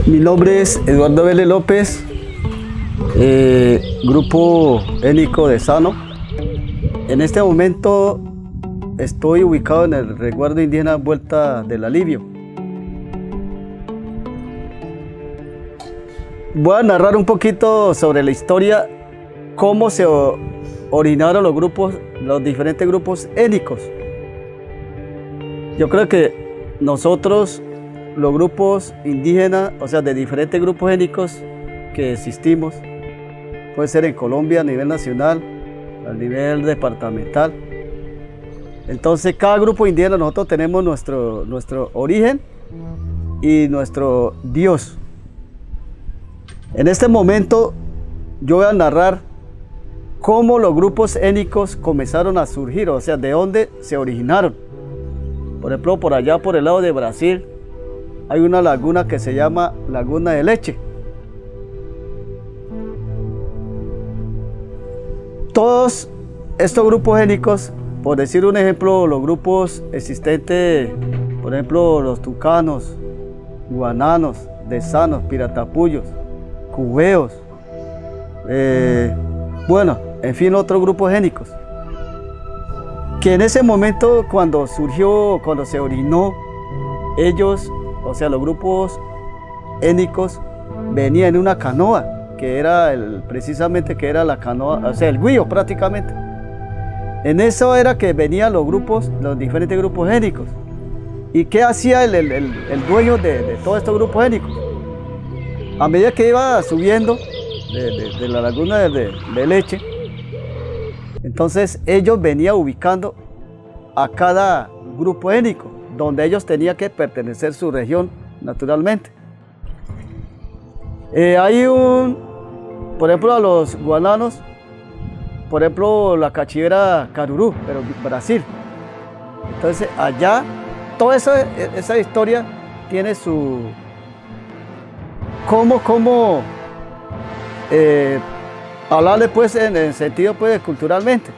Mi nombre es Eduardo Vélez López, grupo étnico de Sano. En este momento estoy ubicado en el resguardo indígena Vuelta del Alivio. Voy a narrar un poquito sobre la historia, cómo se originaron los diferentes grupos étnicos. Yo creo que nosotros, los grupos indígenas, o sea, de diferentes grupos étnicos que existimos, puede ser en Colombia a nivel nacional, a nivel departamental. Entonces, cada grupo indígena nosotros tenemos nuestro origen y nuestro Dios. En este momento yo voy a narrar cómo los grupos étnicos comenzaron a surgir, o sea, de dónde se originaron. Por ejemplo, por allá, por el lado de Brasil, hay una laguna que se llama Laguna de Leche. Todos estos grupos étnicos, por decir un ejemplo, los grupos existentes, por ejemplo, los tucanos, guananos, desanos, piratapuyos, cubeos, bueno, en fin, otros grupos étnicos, que en ese momento cuando se originó, ellos, o sea, los grupos étnicos venían en una canoa, que era precisamente la canoa, o sea, el guío prácticamente. En eso era que venían los diferentes grupos étnicos. ¿Y qué hacía el dueño de todos estos grupos étnicos? A medida que iba subiendo de la laguna de Leche, entonces ellos venían ubicando a cada grupo étnico, donde ellos tenían que pertenecer a su región naturalmente. Por ejemplo, a los guananos, por ejemplo, la cachivera Carurú, pero Brasil. Entonces allá, toda esa historia tiene su... cómo hablarle pues en el sentido pues culturalmente.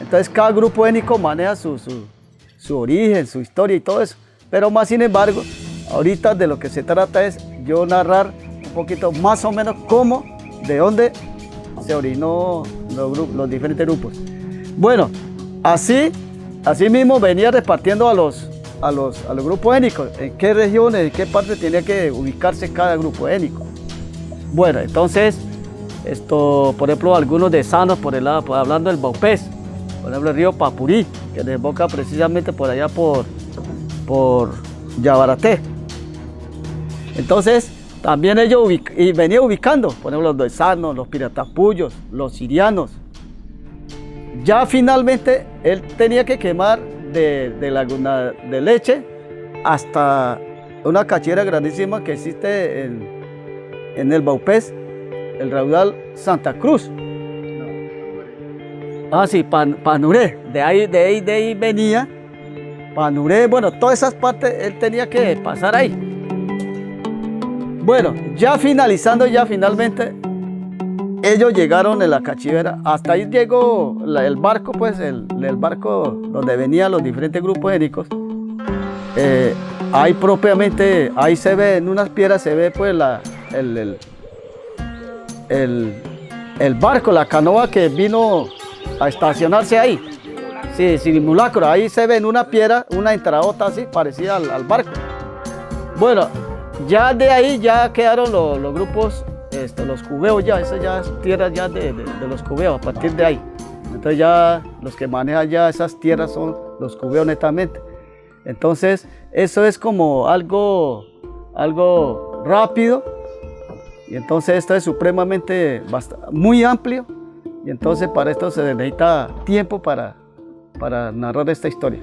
Entonces cada grupo étnico maneja su origen, su historia y todo eso. Pero más sin embargo, ahorita de lo que se trata es yo narrar un poquito más o menos de dónde se originó los diferentes grupos. Bueno, así mismo venía repartiendo a los grupos étnicos, en qué regiones, en qué parte tenía que ubicarse cada grupo étnico. Bueno, entonces, por ejemplo, algunos desanos hablando del Baupés, por ejemplo, el río Papurí, que desemboca precisamente por allá por Yabaraté. Entonces, también ellos venían ubicando, por ejemplo, los desanos, los piratapuyos, los sirianos. Ya finalmente, él tenía que quemar de Laguna de Leche hasta una cachera grandísima que existe en el Baupés, el raudal Santa Cruz. Ah, sí, Panuré, de ahí venía Panuré, bueno, todas esas partes él tenía que pasar ahí. Bueno, finalmente, ellos llegaron en la cachivera, hasta ahí llegó el barco, pues, el barco donde venían los diferentes grupos étnicos. Ahí propiamente, ahí se ve, en unas piedras se ve pues el barco, la canoa que vino a estacionarse ahí. Sí, simulacro, ahí se ve en una piedra, una entradota así, parecida al barco. Bueno, ya de ahí ya quedaron los grupos, los cubeos ya, esas ya tierras ya de los cubeos, a partir de ahí. Entonces ya los que manejan ya esas tierras son los cubeos netamente. Entonces eso es como algo rápido, y entonces esto es supremamente muy amplio, y entonces para esto se necesita tiempo para narrar esta historia.